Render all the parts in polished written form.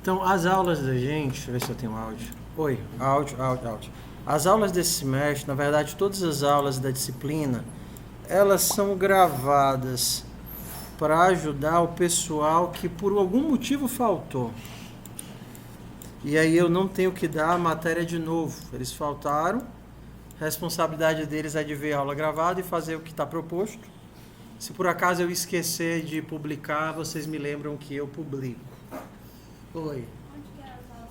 Então, as aulas da gente, deixa eu ver se eu tenho áudio. Oi, áudio. As aulas desse semestre, na verdade, todas as aulas da disciplina, elas são gravadas para ajudar o pessoal que por algum motivo faltou. E aí eu não tenho que dar a matéria de novo. Eles faltaram, a responsabilidade deles é de ver a aula gravada e fazer o que está proposto. Se por acaso eu esquecer de publicar, vocês me lembram que eu publico. Oi. Onde que é as aulas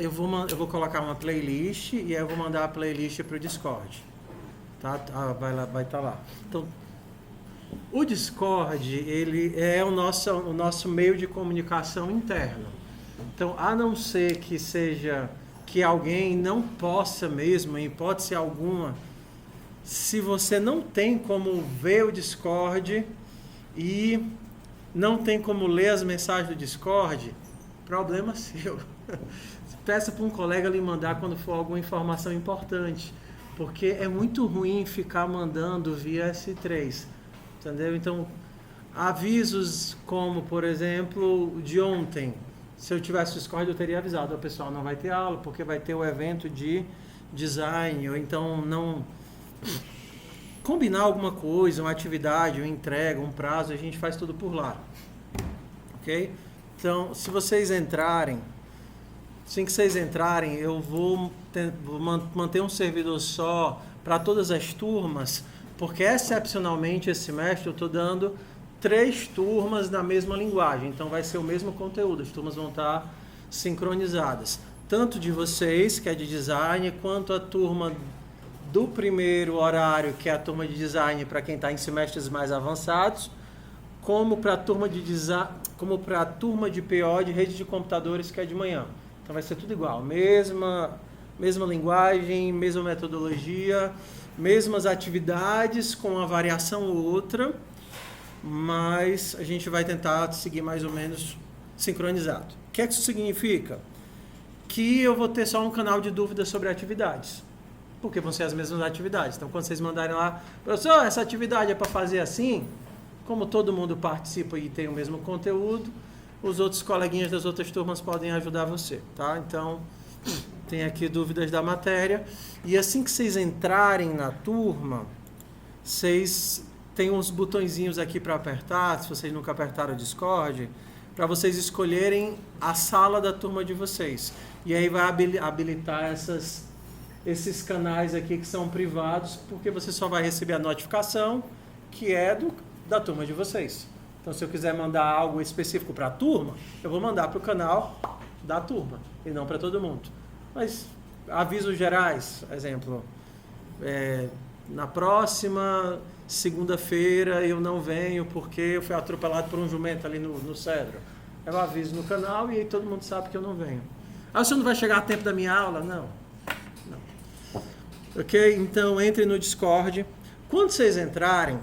gravadas? Eu vou colocar uma playlist e aí eu vou mandar a playlist para o Discord. Tá? Vai estar lá. Então, o Discord, ele é o nosso meio de comunicação interno. Então, a não ser que seja que alguém não possa mesmo, em hipótese alguma, se você não tem como ver o Discord e não tem como ler as mensagens do Discord, problema seu. Peça para um colega lhe mandar quando for alguma informação importante, porque é muito ruim ficar mandando via S3, entendeu? Então, avisos como, por exemplo, de ontem, se eu tivesse o Discord eu teria avisado, o pessoal não vai ter aula porque vai ter o evento de design, ou então não combinar alguma coisa, uma atividade, uma entrega, um prazo, a gente faz tudo por lá, ok? Então, se vocês entrarem, assim que vocês entrarem, eu vou manter um servidor só para todas as turmas, porque excepcionalmente esse semestre eu estou dando 3 turmas na mesma linguagem, então vai ser o mesmo conteúdo, as turmas vão estar sincronizadas, tanto de vocês, que é de design, quanto a turma do primeiro horário, que é a turma de design para quem está em semestres mais avançados, como para a turma de design, como para a turma de PO de rede de computadores, que é de manhã. Então vai ser tudo igual, mesma linguagem, mesma metodologia, mesmas atividades com uma variação ou outra, mas a gente vai tentar seguir mais ou menos sincronizado. O que é que isso significa? Que eu vou ter só um canal de dúvidas sobre atividades, porque vão ser as mesmas atividades. Então, quando vocês mandarem lá, professor, essa atividade é para fazer assim, como todo mundo participa e tem o mesmo conteúdo, os outros coleguinhas das outras turmas podem ajudar você, tá? Então, tem aqui dúvidas da matéria. E assim que vocês entrarem na turma, vocês têm uns botõezinhos aqui para apertar, se vocês nunca apertaram o Discord, para vocês escolherem a sala da turma de vocês. E aí vai habilitar esses canais aqui que são privados, porque você só vai receber a notificação que é da turma de vocês. Então, se eu quiser mandar algo específico para a turma, eu vou mandar para o canal da turma e não para todo mundo. Mas avisos gerais, exemplo, na próxima segunda-feira eu não venho porque eu fui atropelado por um jumento ali no Cedro. Eu aviso no canal e aí todo mundo sabe que eu não venho. Ah, você não vai chegar a tempo da minha aula? Não. Ok? Então, entrem no Discord. Quando vocês entrarem,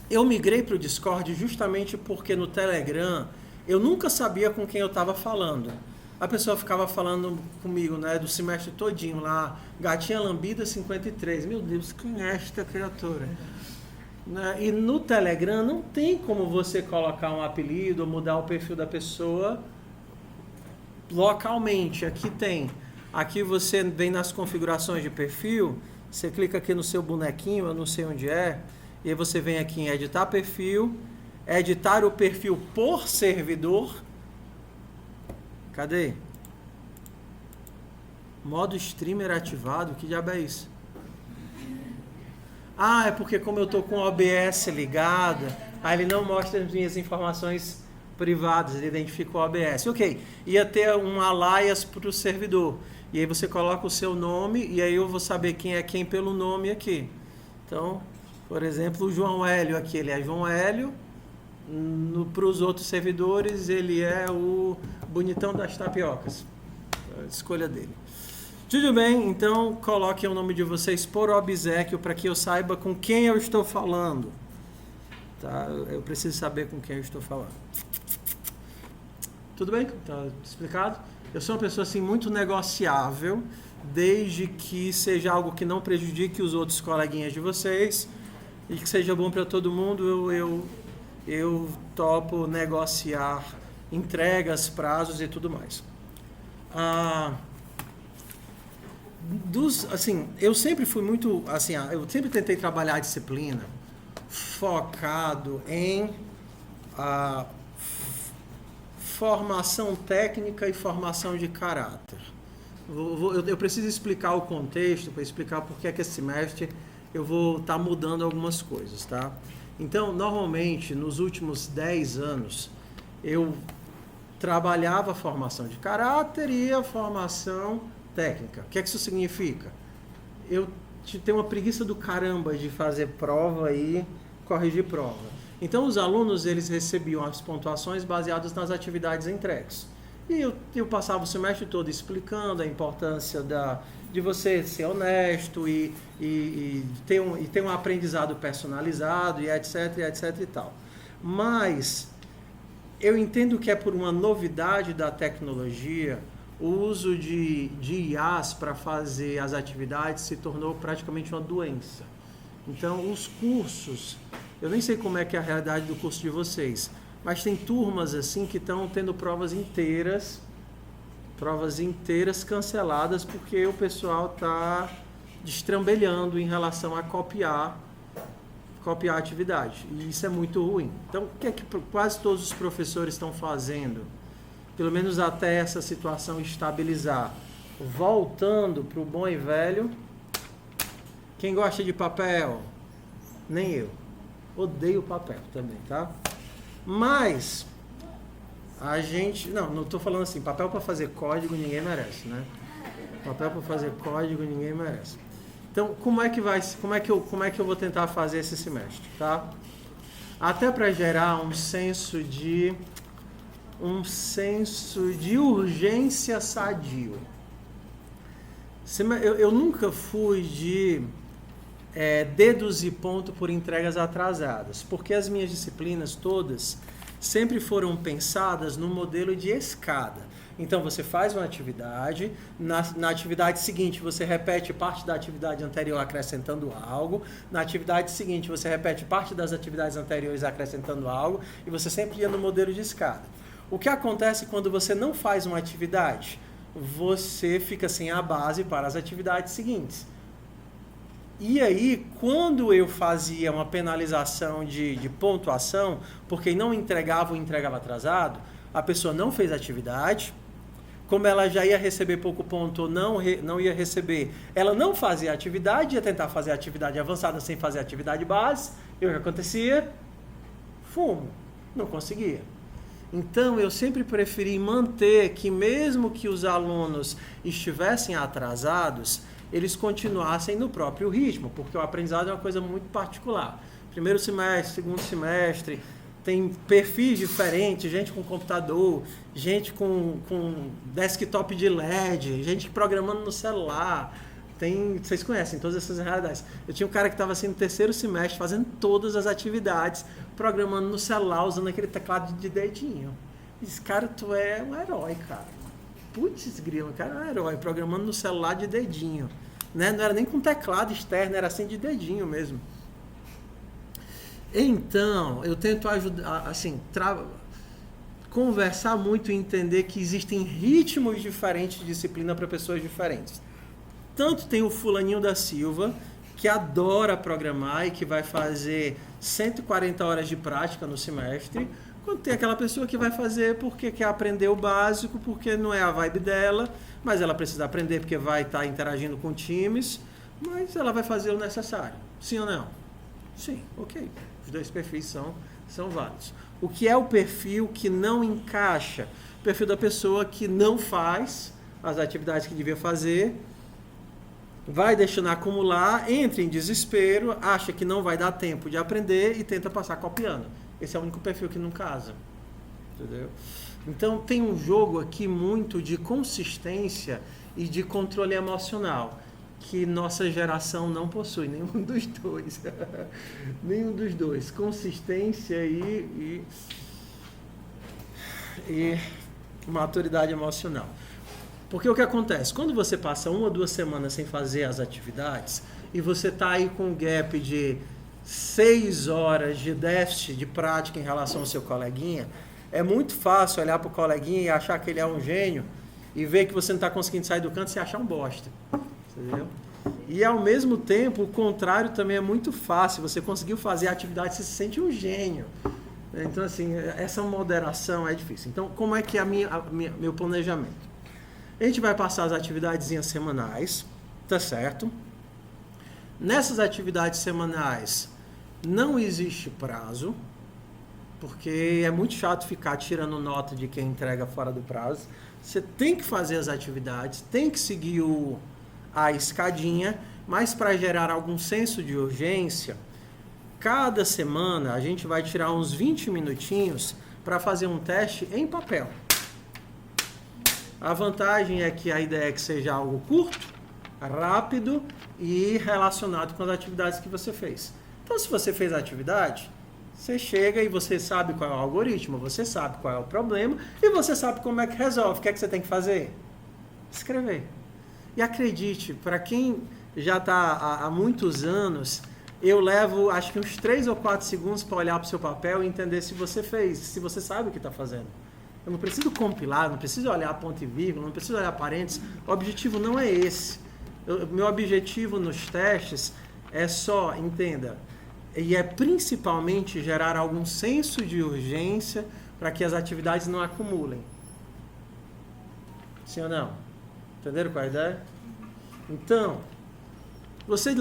eu migrei para o Discord justamente porque no Telegram eu nunca sabia com quem eu estava falando. A pessoa ficava falando comigo, né, do semestre todinho lá, Gatinha Lambida 53. Meu Deus, quem é esta criatura? Né? E no Telegram não tem como você colocar um apelido ou mudar o perfil da pessoa localmente. Aqui tem. Aqui você vem nas configurações de perfil, você clica aqui no seu bonequinho, eu não sei onde é, e aí você vem aqui em editar perfil, editar o perfil por servidor. Cadê? Modo streamer ativado, que diabo é isso? Ah, é porque como eu estou com o OBS ligado, aí ele não mostra as minhas informações privadas, ele identifica o OBS. Ok, ia ter um alias para o servidor. E aí você coloca o seu nome e aí eu vou saber quem é quem pelo nome aqui. Então, por exemplo, o João Hélio aqui, ele é João Hélio. Para os outros servidores, ele é o bonitão das tapiocas. A escolha dele. Tudo bem, então coloquem o nome de vocês por obséquio para que eu saiba com quem eu estou falando. Tá? Eu preciso saber com quem eu estou falando. Tudo bem? Tá explicado? Eu sou uma pessoa assim muito negociável, desde que seja algo que não prejudique os outros coleguinhas de vocês e que seja bom para todo mundo, eu topo negociar entregas, prazos e tudo mais. Assim, eu sempre fui muito, assim, eu sempre tentei trabalhar a disciplina focado em formação técnica e formação de caráter. Eu preciso explicar o contexto para explicar por que esse semestre eu vou estar mudando algumas coisas, tá? Então, normalmente, nos últimos 10 anos, eu trabalhava a formação de caráter e a formação técnica. O que é que isso significa? Eu tenho uma preguiça do caramba de fazer prova e corrigir prova. Então, os alunos, eles recebiam as pontuações baseadas nas atividades entregues. E eu passava o semestre todo explicando a importância de você ser honesto e ter um aprendizado personalizado e etc, e tal. Mas eu entendo que é por uma novidade da tecnologia, o uso de IAs para fazer as atividades se tornou praticamente uma doença. Então, os cursos, eu nem sei como é que é a realidade do curso de vocês, mas tem turmas assim que estão tendo provas inteiras canceladas porque o pessoal está destrambelhando em relação a copiar a atividade. E isso é muito ruim. Então, o que é que quase todos os professores estão fazendo? Pelo menos até essa situação estabilizar. Voltando para o bom e velho. Quem gosta de papel? Nem eu. Odeio papel também, tá? Mas a gente... Não estou falando assim, papel para fazer código ninguém merece, né? Papel para fazer código ninguém merece. Então, como é que eu vou tentar fazer esse semestre, tá? Até para gerar um senso de urgência sadio. Eu nunca fui de deduzir ponto por entregas atrasadas, porque as minhas disciplinas todas sempre foram pensadas no modelo de escada. Então, você faz uma atividade, na atividade seguinte você repete parte da atividade anterior acrescentando algo, na atividade seguinte você repete parte das atividades anteriores acrescentando algo, e você sempre ia no modelo de escada. O que acontece quando você não faz uma atividade? Você fica sem a base para as atividades seguintes. E aí, quando eu fazia uma penalização de pontuação, porque não entregava ou entregava atrasado, a pessoa não fez a atividade, como ela já ia receber pouco ponto ou não ia receber, ela não fazia a atividade, ia tentar fazer a atividade avançada sem fazer a atividade base, e o que acontecia? Fumo, não conseguia. Então, eu sempre preferi manter que mesmo que os alunos estivessem atrasados, eles continuassem no próprio ritmo, porque o aprendizado é uma coisa muito particular. Primeiro semestre, segundo semestre, tem perfis diferentes, gente com computador, gente com desktop de LED, gente programando no celular. Vocês conhecem todas essas realidades. Eu tinha um cara que estava assim no terceiro semestre, fazendo todas as atividades, programando no celular, usando aquele teclado de dedinho. Esse cara, tu é um herói, cara. Putz, grilo, cara, é um herói, programando no celular de dedinho. Né? Não era nem com teclado externo, era assim de dedinho mesmo. Então, eu tento ajudar, assim, conversar muito e entender que existem ritmos diferentes de disciplina para pessoas diferentes. Tanto tem o fulaninho da Silva, que adora programar e que vai fazer 140 horas de prática no semestre, quanto tem aquela pessoa que vai fazer porque quer aprender o básico, porque não é a vibe dela, mas ela precisa aprender porque vai estar interagindo com times, mas ela vai fazer o necessário. Sim ou não? Sim, ok. Os dois perfis são válidos. O que é o perfil que não encaixa? O perfil da pessoa que não faz as atividades que devia fazer, vai deixando acumular, entra em desespero, acha que não vai dar tempo de aprender e tenta passar copiando. Esse é o único perfil que não casa. Entendeu? Então tem um jogo aqui muito de consistência e de controle emocional, que nossa geração não possui, nenhum dos dois. Nenhum dos dois. Consistência e maturidade emocional. Porque o que acontece? Quando você passa 1 ou 2 semanas sem fazer as atividades e você está aí com um gap de 6 horas de déficit de prática em relação ao seu coleguinha, É muito fácil olhar para o coleguinha e achar que ele é um gênio e ver que você não está conseguindo sair do canto e se achar um bosta. Entendeu? E ao mesmo tempo, o contrário também é muito fácil. Você conseguiu fazer a atividade, você se sente um gênio. Então, assim, essa moderação é difícil. Então, como é que é meu planejamento? A gente vai passar as atividadezinhas semanais, tá certo? Nessas atividades semanais, não existe prazo, porque é muito chato ficar tirando nota de quem entrega fora do prazo. Você tem que fazer as atividades, tem que seguir a escadinha, mas para gerar algum senso de urgência, cada semana a gente vai tirar uns 20 minutinhos para fazer um teste em papel. A vantagem é que a ideia é que seja algo curto, rápido e relacionado com as atividades que você fez. Então, se você fez a atividade, você chega e você sabe qual é o algoritmo, você sabe qual é o problema e você sabe como é que resolve. O que é que você tem que fazer? Escrever. E acredite, para quem já está há muitos anos, eu levo acho que uns 3 ou 4 segundos para olhar para o seu papel e entender se você fez, se você sabe o que está fazendo. Eu não preciso compilar, não preciso olhar ponto e vírgula, não preciso olhar parênteses. O objetivo não é esse. Meu objetivo nos testes é só, entenda, e é principalmente gerar algum senso de urgência para que as atividades não acumulem. Sim ou não? Entenderam qual é a ideia? Então, você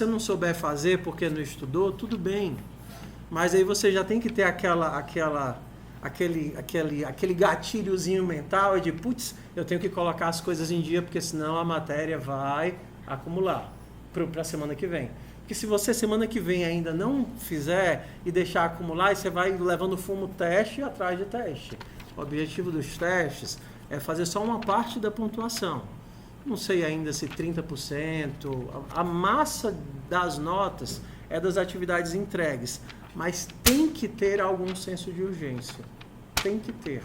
não souber fazer porque não estudou, tudo bem. Mas aí você já tem que ter aquele gatilhozinho mental de, putz, eu tenho que colocar as coisas em dia, porque senão a matéria vai acumular para a semana que vem. Porque se você semana que vem ainda não fizer e deixar acumular, você vai levando fumo teste atrás de teste. O objetivo dos testes é fazer só uma parte da pontuação. Não sei ainda se 30%, a massa das notas é das atividades entregues, mas tem que ter algum senso de urgência. Tem que ter.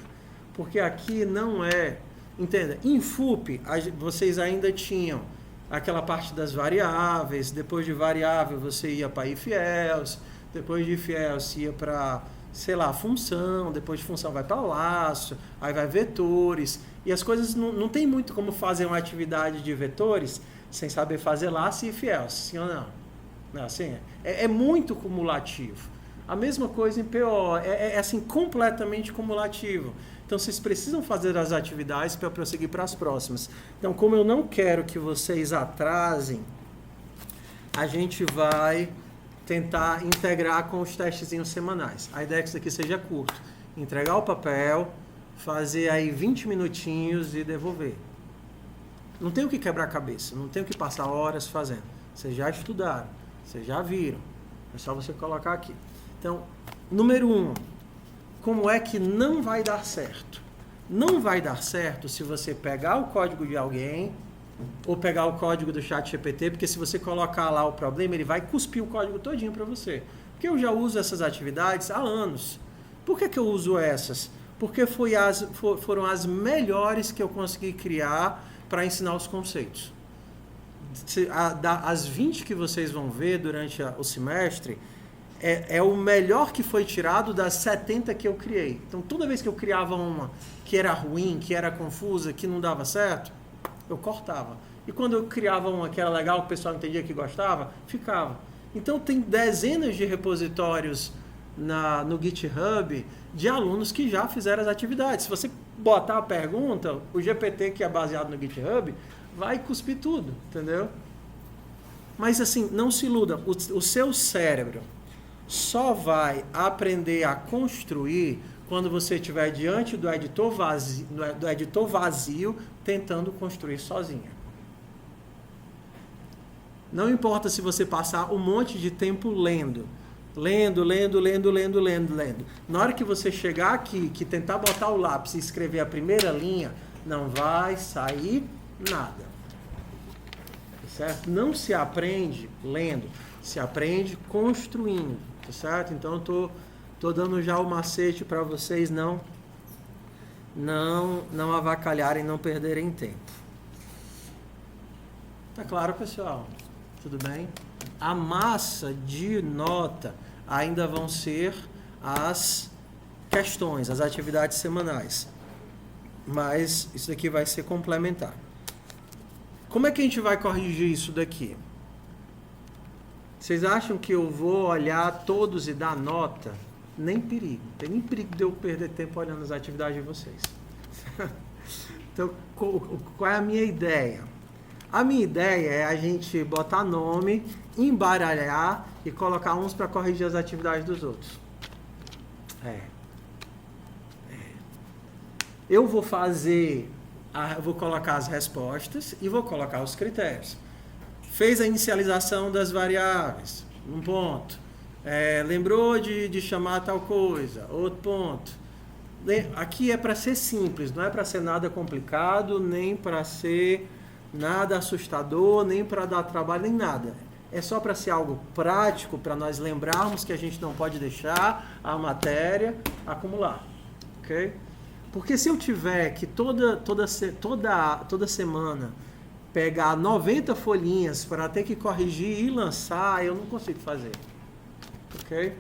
Porque aqui não é... Entenda, em FUP, vocês ainda tinham aquela parte das variáveis, depois de variável você ia para IFELS, depois de IFELS ia para, sei lá, função, depois de função vai para laço, aí vai vetores, e as coisas não tem muito como fazer uma atividade de vetores sem saber fazer laço e IFELS, sim ou não? Não, assim, é muito cumulativo. A mesma coisa em PO, é assim, completamente cumulativo. Então, vocês precisam fazer as atividades para prosseguir para as próximas. Então, como eu não quero que vocês atrasem, a gente vai tentar integrar com os testezinhos semanais. A ideia é que isso aqui seja curto. Entregar o papel, fazer aí 20 minutinhos e devolver. Não tem o que quebrar a cabeça, não tem o que passar horas fazendo. Vocês já estudaram, vocês já viram. É só você colocar aqui. Então, número 1, como é que não vai dar certo? Não vai dar certo se você pegar o código de alguém ou pegar o código do ChatGPT, porque se você colocar lá o problema, ele vai cuspir o código todinho para você. Porque eu já uso essas atividades há anos. Por que eu uso essas? Porque foram as melhores que eu consegui criar para ensinar os conceitos. As 20 que vocês vão ver durante o semestre, é o melhor que foi tirado das 70 que eu criei. Então, toda vez que eu criava uma que era ruim, que era confusa, que não dava certo, eu cortava. E quando eu criava uma que era legal, que o pessoal entendia que gostava, ficava. Então, tem dezenas de repositórios no GitHub de alunos que já fizeram as atividades. Se você botar a pergunta, o GPT, que é baseado no GitHub, vai cuspir tudo, entendeu? Mas, assim, não se iluda. O seu cérebro só vai aprender a construir quando você estiver diante do editor vazio tentando construir sozinho. Não importa se você passar um monte de tempo lendo. Na hora que você chegar aqui, que tentar botar o lápis e escrever a primeira linha, não vai sair nada. Certo? Não se aprende lendo, se aprende construindo. Tá certo? Então eu tô dando já o macete para vocês não avacalharem, não perderem tempo. Tá claro, pessoal? Tudo bem? A massa de nota ainda vão ser as questões, as atividades semanais. Mas isso daqui vai ser complementar. Como é que a gente vai corrigir isso daqui? Vocês acham que eu vou olhar todos e dar nota? Nem perigo. Não tem nem perigo de eu perder tempo olhando as atividades de vocês. Então, qual é a minha ideia? A minha ideia é a gente botar nome, embaralhar e colocar uns para corrigir as atividades dos outros. Eu vou vou colocar as respostas e vou colocar os critérios. Fez a inicialização das variáveis, um ponto. Lembrou de chamar tal coisa, outro ponto. Aqui é para ser simples, não é para ser nada complicado, nem para ser nada assustador, nem para dar trabalho, nem nada. É só para ser algo prático, para nós lembrarmos que a gente não pode deixar a matéria acumular. Ok? Porque se eu tiver que toda semana pegar 90 folhinhas para ter que corrigir e lançar, eu não consigo fazer. Ok?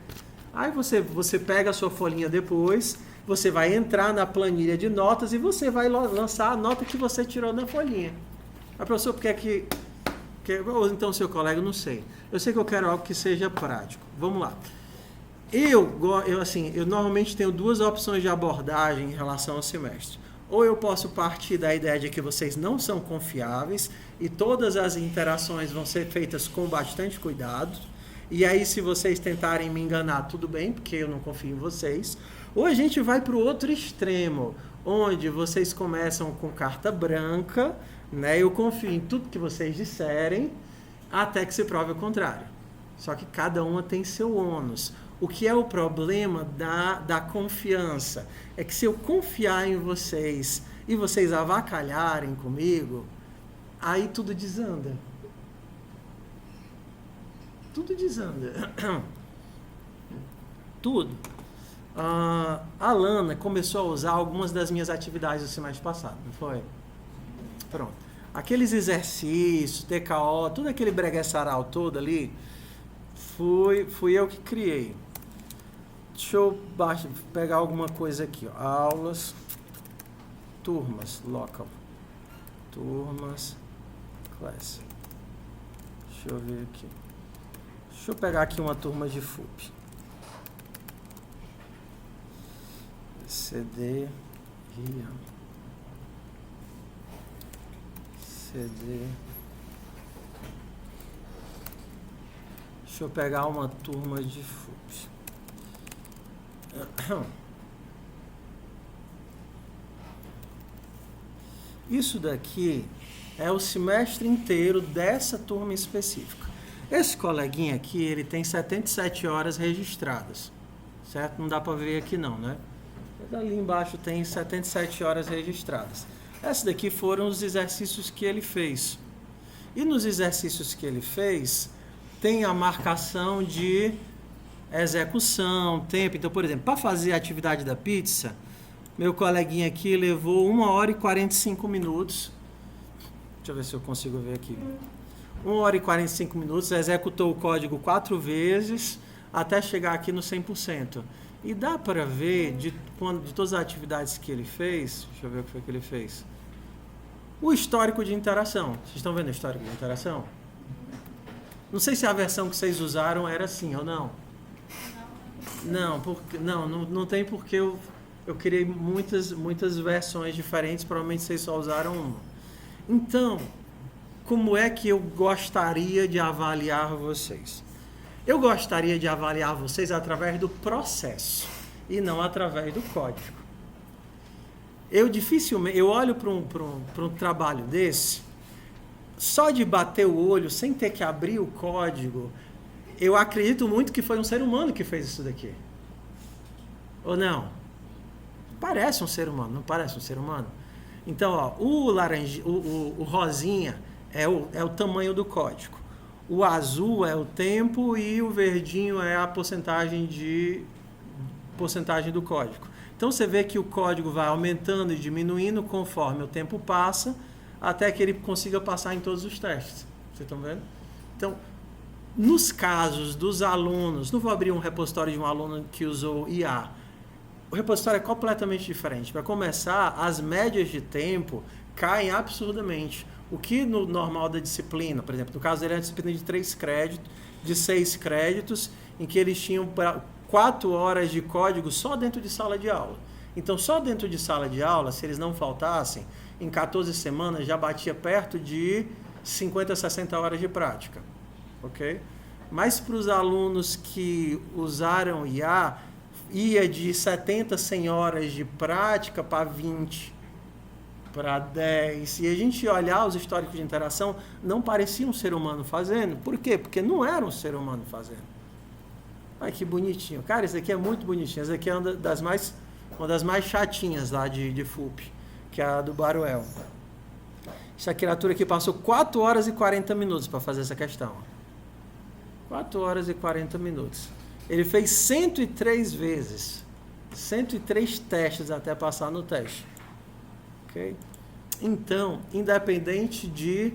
Aí você pega a sua folhinha depois, você vai entrar na planilha de notas e você vai lançar a nota que você tirou na folhinha. A professor, por que ou então seu colega, não sei. Eu sei que eu quero algo que seja prático. Vamos lá. Eu normalmente tenho duas opções de abordagem em relação ao semestre. Ou eu posso partir da ideia de que vocês não são confiáveis e todas as interações vão ser feitas com bastante cuidado. E aí, se vocês tentarem me enganar, tudo bem, porque eu não confio em vocês. Ou a gente vai para o outro extremo, onde vocês começam com carta branca, né? Eu confio em tudo que vocês disserem, até que se prove o contrário. Só que cada uma tem seu ônus. O que é o problema da confiança? É que se eu confiar em vocês e vocês avacalharem comigo, aí tudo desanda. Tudo desanda. Tudo. A Lana começou a usar algumas das minhas atividades do semestre passado, não foi? Pronto. Aqueles exercícios, TKO, tudo aquele breguessaral todo ali, fui eu que criei. Deixa eu pegar alguma coisa aqui. Ó. Aulas, turmas, local. Turmas, class. Deixa eu ver aqui. Deixa eu pegar aqui uma turma de FUP. CD, RIA. CD. Deixa eu pegar uma turma de FUP. Isso daqui é o semestre inteiro dessa turma específica. Esse coleguinha aqui, ele tem 77 horas registradas, certo? Não dá para ver aqui não, né? Mas ali embaixo tem 77 horas registradas. Esses daqui foram os exercícios que ele fez. E nos exercícios que ele fez, tem a marcação de execução, tempo. Então, por exemplo, para fazer a atividade da pizza, meu coleguinha aqui levou 1 hora e 45 minutos. Deixa eu ver se eu consigo ver aqui. 1 hora e 45 minutos, executou o código 4 vezes até chegar aqui no 100%. E dá para ver, de todas as atividades que ele fez, deixa eu ver o que foi que ele fez, o histórico de interação. Vocês estão vendo o histórico de interação? Não sei se a versão que vocês usaram era assim ou não. Não tem, porque eu criei muitas versões diferentes, provavelmente vocês só usaram uma. Então, como é que eu gostaria de avaliar vocês? Eu gostaria de avaliar vocês através do processo e não através do código. Eu olho para um trabalho desse, só de bater o olho, sem ter que abrir o código, eu acredito muito que foi um ser humano que fez isso daqui. Ou não? Parece um ser humano, não parece um ser humano? Então, ó, o rosinha é o tamanho do código. O azul é o tempo e o verdinho é a porcentagem do código. Então, você vê que o código vai aumentando e diminuindo conforme o tempo passa, até que ele consiga passar em todos os testes. Vocês estão vendo? Então, nos casos dos alunos, não vou abrir um repositório de um aluno que usou IA, o repositório é completamente diferente. Para começar, as médias de tempo caem absurdamente. O que no normal da disciplina, por exemplo, no caso dele é uma disciplina de 3 créditos, de 6 créditos, em que eles tinham 4 horas de código só dentro de sala de aula. Então, só dentro de sala de aula, se eles não faltassem, em 14 semanas já batia perto de 50, 60 horas de prática. Ok? Mas para os alunos que usaram IA, ia de 70, 100 horas de prática para 20, para 10. E a gente olhar os históricos de interação, não parecia um ser humano fazendo. Por quê? Porque não era um ser humano fazendo. Ai, que bonitinho. Cara, isso aqui é muito bonitinho. Essa aqui é uma das mais chatinhas lá de FUP, que é a do Baruel. Essa criatura aqui passou 4 horas e 40 minutos para fazer essa questão. 4 horas e 40 minutos. Ele fez 103 vezes. 103 testes até passar no teste. Ok? Então, independente de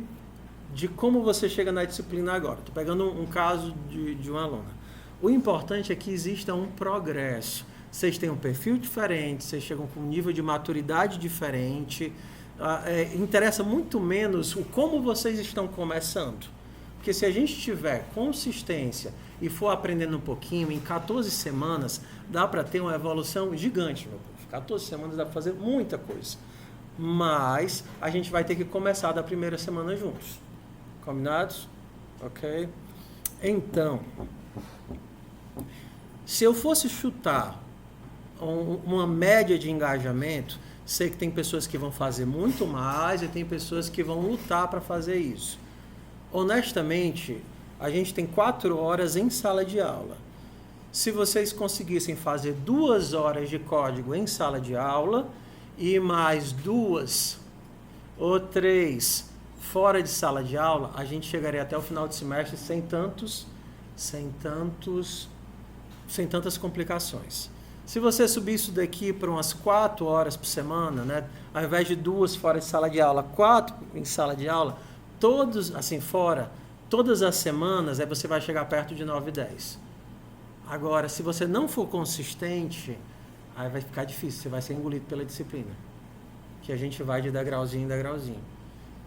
como você chega na disciplina agora. Estou pegando um caso de uma aluna. O importante é que exista um progresso. Vocês têm um perfil diferente, vocês chegam com um nível de maturidade diferente. Interessa muito menos o como vocês estão começando. Porque se a gente tiver consistência e for aprendendo um pouquinho, em 14 semanas dá para ter uma evolução gigante, meu povo. 14 semanas dá para fazer muita coisa. Mas a gente vai ter que começar da primeira semana juntos. Combinados? Ok? Então, se eu fosse chutar uma média de engajamento, sei que tem pessoas que vão fazer muito mais e tem pessoas que vão lutar para fazer isso. Honestamente, a gente tem 4 horas em sala de aula. Se vocês conseguissem fazer 2 horas de código em sala de aula e mais 2 ou 3 fora de sala de aula, a gente chegaria até o final do semestre sem tantas complicações. Se você subir isso daqui para umas 4 horas por semana, né, ao invés de 2 fora de sala de aula, 4 em sala de aula, todas as semanas, aí você vai chegar perto de 9 e 10. Agora, se você não for consistente, aí vai ficar difícil, você vai ser engolido pela disciplina. Que a gente vai de degrauzinho em degrauzinho.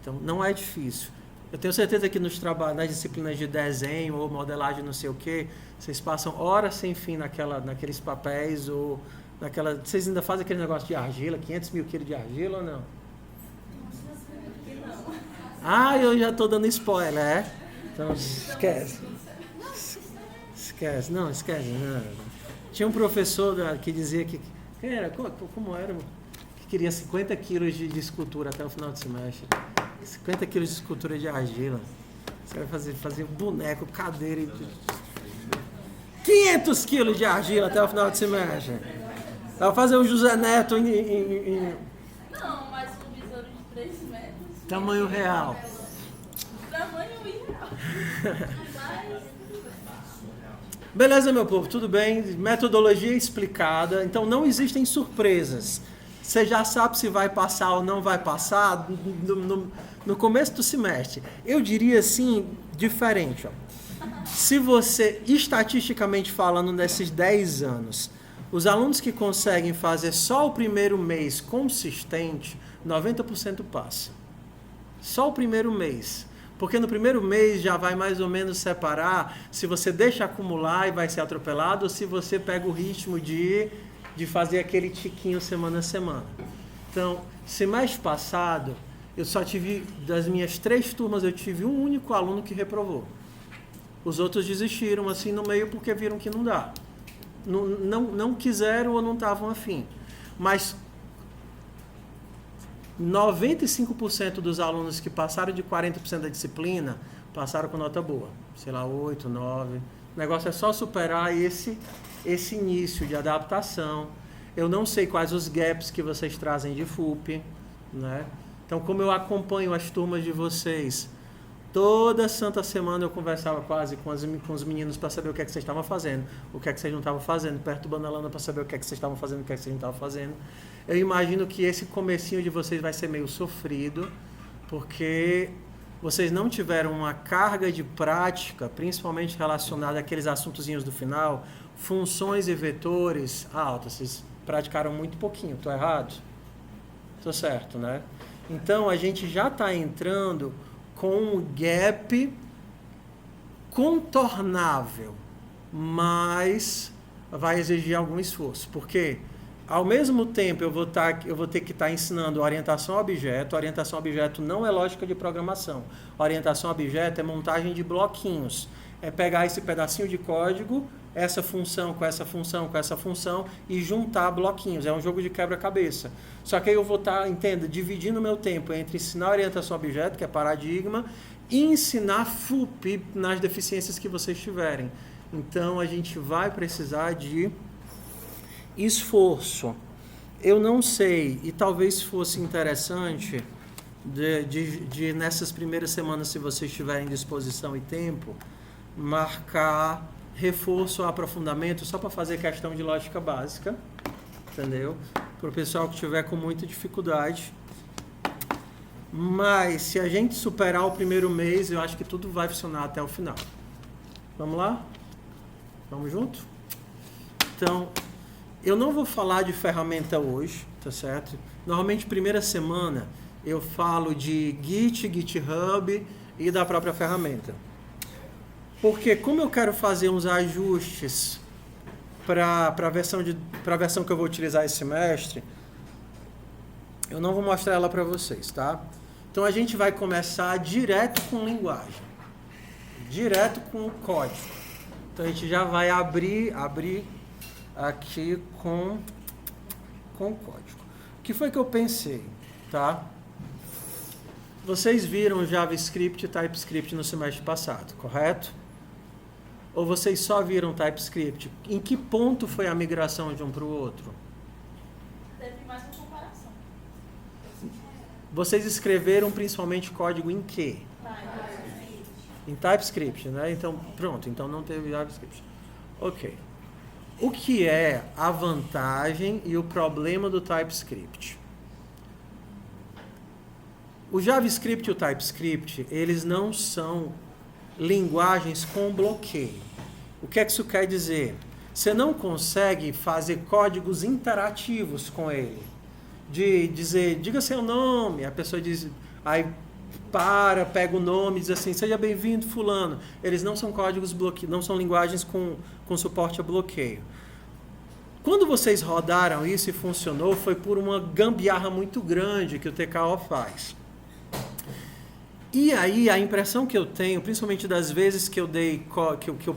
Então, não é difícil. Eu tenho certeza que nas disciplinas de desenho ou modelagem, não sei o quê, vocês passam horas sem fim naqueles papéis ou naquela... Vocês ainda fazem aquele negócio de argila, 500 mil quilos de argila ou não? Ah, eu já estou dando spoiler, é? Então, esquece. Não, esquece. Não. Tinha um professor que dizia que... Como era? Que queria 50 quilos de escultura até o final do semestre. 50 quilos de escultura de argila. Você vai fazer boneco, cadeira e... 500 quilos de argila até o final do semestre. Vai fazer o José Neto em... Não, mas um besouro de 3 metros. Tamanho real. Tamanho irreal. Beleza, meu povo, tudo bem? Metodologia explicada. Então, não existem surpresas. Você já sabe se vai passar ou não vai passar no começo do semestre. Eu diria assim, diferente. Ó. Se você, estatisticamente falando, nesses 10 anos, os alunos que conseguem fazer só o primeiro mês consistente, 90% passa. Só o primeiro mês. Porque no primeiro mês já vai mais ou menos separar se você deixa acumular e vai ser atropelado ou se você pega o ritmo de fazer aquele tiquinho semana a semana. Então, semestre passado, eu só tive, das minhas 3 turmas, eu tive um único aluno que reprovou. Os outros desistiram assim no meio porque viram que não dá. Não quiseram ou não estavam afim. Mas 95% dos alunos que passaram de 40% da disciplina passaram com nota boa. Sei lá, 8, 9. O negócio é só superar esse início de adaptação. Eu não sei quais os gaps que vocês trazem de FUP, né? Então, como eu acompanho as turmas de vocês, toda santa semana eu conversava quase com os meninos para saber o que é que vocês estavam fazendo, o que é que vocês não estavam fazendo, perturbando a Lana para saber o que é que vocês estavam fazendo, o que é que vocês não estavam fazendo. Eu imagino que esse comecinho de vocês vai ser meio sofrido, porque vocês não tiveram uma carga de prática, principalmente relacionada àqueles assuntozinhos do final, funções e vetores altas. praticaram muito pouquinho. Estou errado? Estou certo, né? Então, a gente já está entrando com um gap contornável, mas vai exigir algum esforço. Porque, ao mesmo tempo, eu vou ter que estar ensinando orientação a objeto. Orientação a objeto não é lógica de programação. Orientação a objeto é montagem de bloquinhos. É pegar esse pedacinho de código, essa função com essa função com essa função e juntar bloquinhos. É um jogo de quebra-cabeça. Só que aí eu vou estar, entenda, dividindo o meu tempo entre ensinar orientação a objeto, que é paradigma, e ensinar FUP nas deficiências que vocês tiverem. Então, a gente vai precisar de esforço. Eu não sei, e talvez fosse interessante, de nessas primeiras semanas, se vocês tiverem disposição e tempo, marcar reforço ou aprofundamento só para fazer questão de lógica básica, entendeu? Para o pessoal que tiver com muita dificuldade. Mas se a gente superar o primeiro mês, eu acho que tudo vai funcionar até o final. Vamos lá? Vamos junto? Então, eu não vou falar de ferramenta hoje, tá certo? Normalmente, primeira semana, eu falo de Git, GitHub e da própria ferramenta. Porque como eu quero fazer uns ajustes para a versão que eu vou utilizar esse semestre, eu não vou mostrar ela para vocês, tá? Então a gente vai começar direto com linguagem, direto com o código. Então a gente já vai abrir aqui com código. O que foi que eu pensei, tá? Vocês viram JavaScript e TypeScript no semestre passado, correto? Ou vocês só viram TypeScript? Em que ponto foi a migração de um para o outro? Teve mais uma comparação. Vocês escreveram principalmente código em quê? Em TypeScript, né? Então, pronto. Então, não teve JavaScript. Ok. O que é a vantagem e o problema do TypeScript? O JavaScript e o TypeScript, eles não são linguagens com bloqueio. O que é que isso quer dizer? Você não consegue fazer códigos interativos com ele. De dizer, diga seu nome, a pessoa diz, aí pega o nome e diz assim, seja bem-vindo fulano. Eles não são códigos bloqueios, não são linguagens com suporte a bloqueio. Quando vocês rodaram isso e funcionou, foi por uma gambiarra muito grande que o TKO faz. E aí, a impressão que eu tenho, principalmente das vezes que eu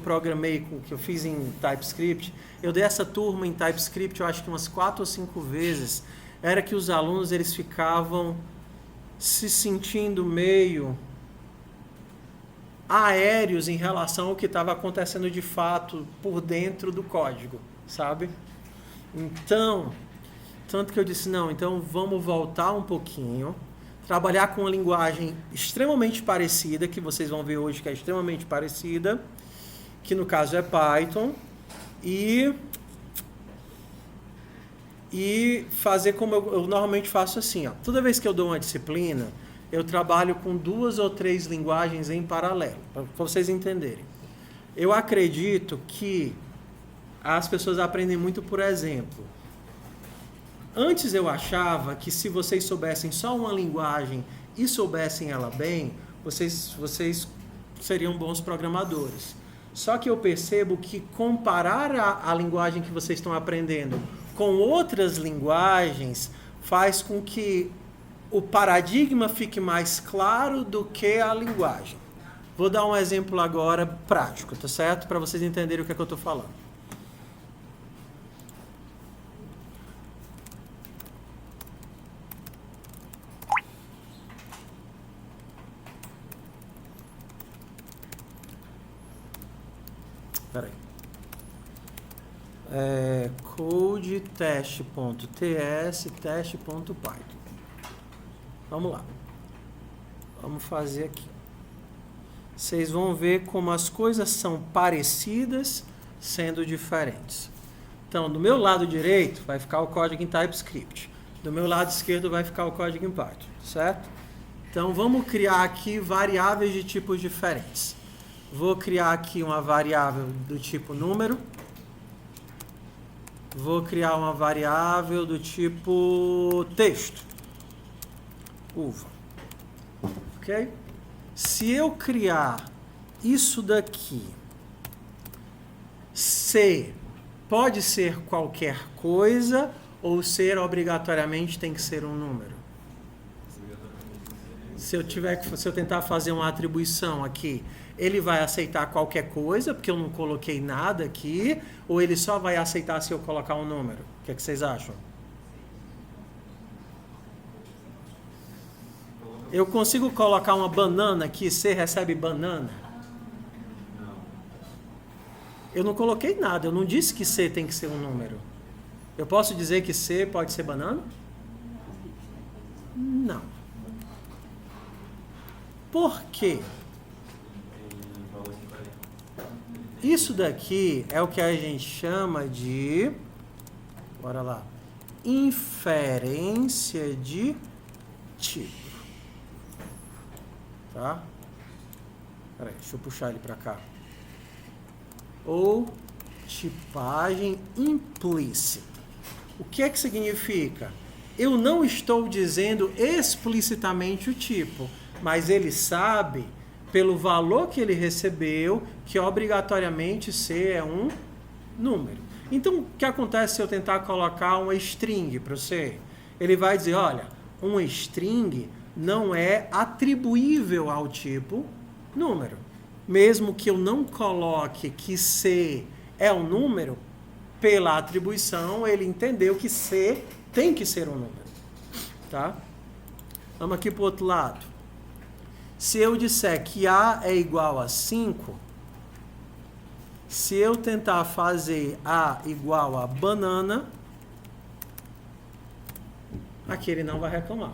programei, que eu fiz em TypeScript, eu dei essa turma em TypeScript, eu acho que umas 4 ou 5 vezes, era que os alunos, eles ficavam se sentindo meio aéreos em relação ao que estava acontecendo de fato por dentro do código, sabe? Então, tanto que eu disse, não, então vamos voltar um pouquinho, trabalhar com uma linguagem extremamente parecida, que vocês vão ver hoje que é extremamente parecida, que no caso é Python, e fazer como eu normalmente faço assim, ó. Toda vez que eu dou uma disciplina, eu trabalho com 2 ou 3 linguagens em paralelo, para vocês entenderem. Eu acredito que as pessoas aprendem muito por exemplo. Antes eu achava que se vocês soubessem só uma linguagem e soubessem ela bem, vocês seriam bons programadores. Só que eu percebo que comparar a linguagem que vocês estão aprendendo com outras linguagens faz com que o paradigma fique mais claro do que a linguagem. Vou dar um exemplo agora prático, tá certo? Para vocês entenderem o que é que eu estou falando. Peraí. Code teste.ts teste.python. Vamos lá. Vamos fazer aqui. Vocês vão ver como as coisas são parecidas, sendo diferentes. Então, do meu lado direito vai ficar o código em TypeScript. Do meu lado esquerdo vai ficar o código em Python, certo? Então, vamos criar aqui variáveis de tipos diferentes. Vou criar aqui uma variável do tipo número. Vou criar uma variável do tipo texto. Uva. Ok? Se eu criar isso daqui, C pode ser qualquer coisa ou ser obrigatoriamente tem que ser um número? Se eu tentar fazer uma atribuição aqui, ele vai aceitar qualquer coisa, porque eu não coloquei nada aqui, ou ele só vai aceitar se eu colocar um número? O que é que vocês acham? Eu consigo colocar uma banana aqui, C recebe banana? Eu não coloquei nada, eu não disse que C tem que ser um número. Eu posso dizer que C pode ser banana? Não. Por quê? Isso daqui é o que a gente chama de, bora lá, inferência de tipo. Tá? Peraí, deixa eu puxar ele para cá. Ou tipagem implícita. O que é que significa? Eu não estou dizendo explicitamente o tipo, mas ele sabe, pelo valor que ele recebeu, que obrigatoriamente C é um número. Então, o que acontece se eu tentar colocar uma string para você? Ele vai dizer, olha, uma string não é atribuível ao tipo número. Mesmo que eu não coloque que C é um número, pela atribuição, ele entendeu que C tem que ser um número. Tá? Vamos aqui para o outro lado. Se eu disser que A é igual a 5, se eu tentar fazer A igual a banana, aqui ele não vai reclamar.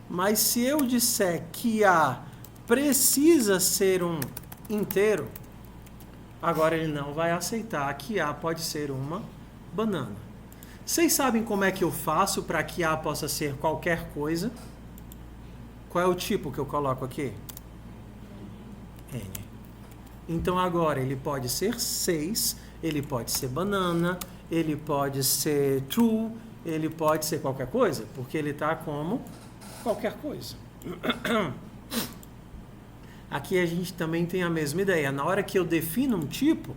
Mas se eu disser que A precisa ser um inteiro, agora ele não vai aceitar que A pode ser uma banana. Vocês sabem como é que eu faço para que A possa ser qualquer coisa? Qual é o tipo que eu coloco aqui? N. Então agora ele pode ser 6, ele pode ser banana, ele pode ser true, ele pode ser qualquer coisa, porque ele está como qualquer coisa. Aqui a gente também tem a mesma ideia. Na hora que eu defino um tipo,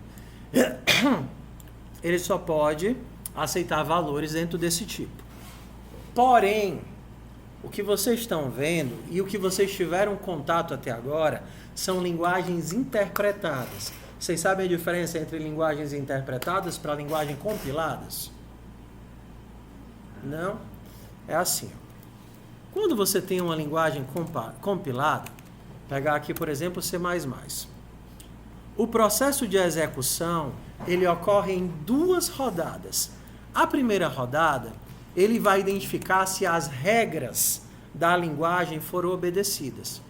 ele só pode aceitar valores dentro desse tipo. Porém, o que vocês estão vendo e o que vocês tiveram contato até agora são linguagens interpretadas. Vocês sabem a diferença entre linguagens interpretadas para linguagens compiladas? Não? É assim. Quando você tem uma linguagem compilada, pegar aqui, por exemplo, C++. O processo de execução, ele ocorre em 2 rodadas. A primeira rodada, ele vai identificar se as regras da linguagem foram obedecidas.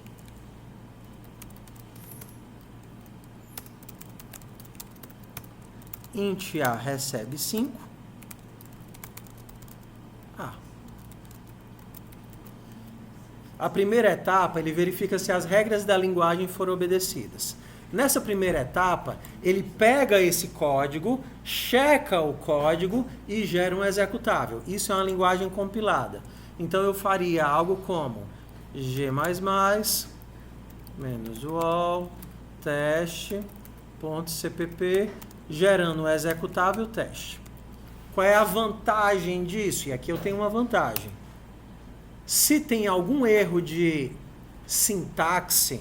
Int A recebe 5. A primeira etapa, ele verifica se as regras da linguagem foram obedecidas. Nessa primeira etapa, ele pega esse código, checa o código e gera um executável. Isso é uma linguagem compilada. Então, eu faria algo como g++, -wall, teste.cpp, gerando um executável teste. Qual é a vantagem disso? E aqui eu tenho uma vantagem. Se tem algum erro de sintaxe,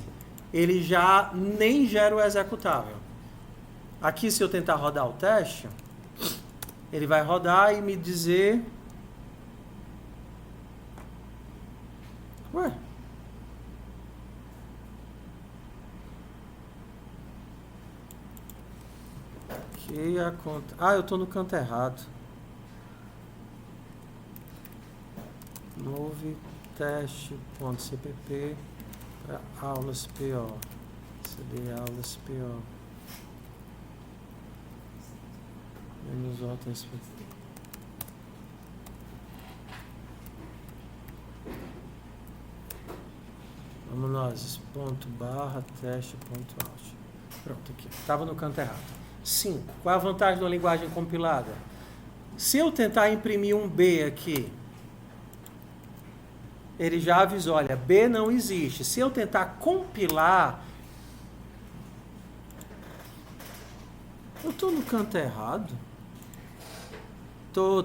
ele já nem gera o executável. Aqui, se eu tentar rodar o teste, ele vai rodar e me dizer... Ué? Que a conta... Ah, eu estou no canto errado. Move teste.cpp para aulas PO. CD aulas PO. Menos -o.spp. Vamos nós, ./teste.out. Pronto, aqui. Estava no canto errado. 5. Qual é a vantagem de uma linguagem compilada? Se eu tentar imprimir um B aqui, ele já avisou, olha, B não existe. Se eu tentar compilar, eu estou no canto errado. Tô.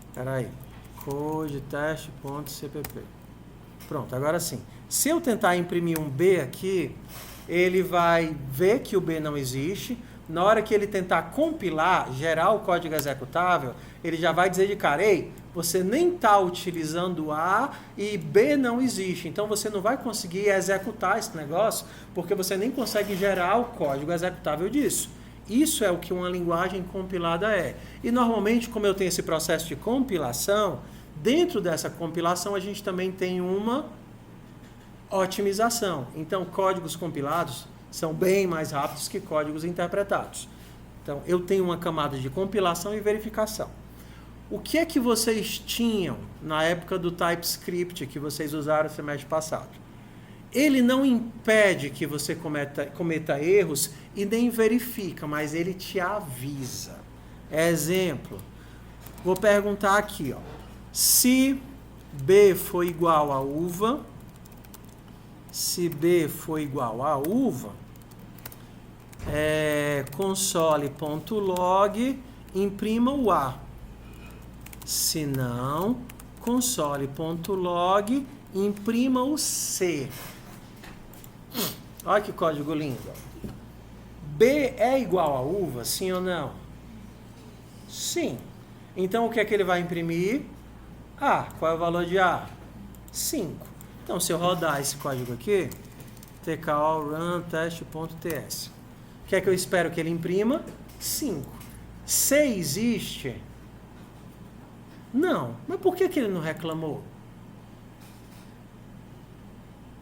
Espera aí. Code teste.cpp. Pronto, agora sim. Se eu tentar imprimir um B aqui, ele vai ver que o B não existe. Na hora que ele tentar compilar, gerar o código executável, ele já vai dizer de cara, ei, você nem está utilizando A e B não existe. Então você não vai conseguir executar esse negócio, porque você nem consegue gerar o código executável disso. Isso é o que uma linguagem compilada é. E normalmente, como eu tenho esse processo de compilação, dentro dessa compilação a gente também tem uma otimização. Então, códigos compilados são bem mais rápidos que códigos interpretados. Então, eu tenho uma camada de compilação e verificação. O que é que vocês tinham na época do TypeScript que vocês usaram no semestre passado? Ele não impede que você cometa erros e nem verifica, mas ele te avisa. Exemplo, vou perguntar aqui, ó, se B for igual a uva, console.log, imprima o A. Se não, console.log, imprima o C. Olha que código lindo. B é igual a uva, sim ou não? Sim. Então, o que é que ele vai imprimir? A. Qual é o valor de A? 5. Então, se eu rodar esse código aqui, tcall-run test.ts, o que é que eu espero que ele imprima? 5. C existe? Não. Mas por que ele não reclamou?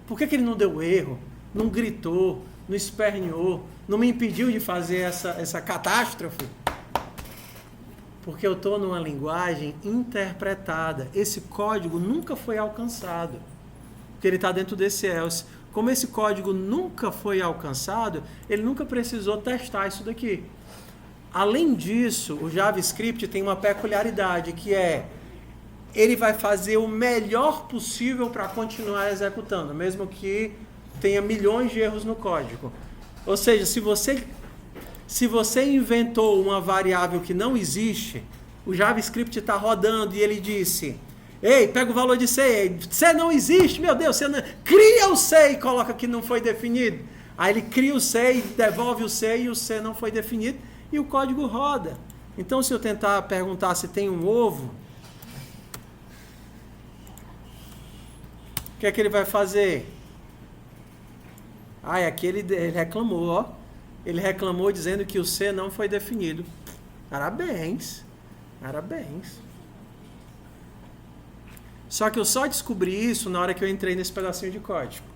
Por que ele não deu erro? Não gritou? Não esperneou? Não me impediu de fazer essa catástrofe? Porque eu estou numa linguagem interpretada. Esse código nunca foi alcançado. Porque ele está dentro desse else. Como esse código nunca foi alcançado, ele nunca precisou testar isso daqui. Além disso, o JavaScript tem uma peculiaridade, que é ele vai fazer o melhor possível para continuar executando, mesmo que tenha milhões de erros no código. Ou seja, se você inventou uma variável que não existe, o JavaScript está rodando e ele disse, ei, pega o valor de C, C não existe, meu Deus, C não... cria o C e coloca que não foi definido. Aí ele cria o C e devolve o C e o C não foi definido e o código roda. Então, se eu tentar perguntar se tem um ovo, o que é que ele vai fazer? Ah, aqui ele reclamou, ó. Ele reclamou dizendo que o C não foi definido. Parabéns. Parabéns. Só que eu só descobri isso na hora que eu entrei nesse pedacinho de código.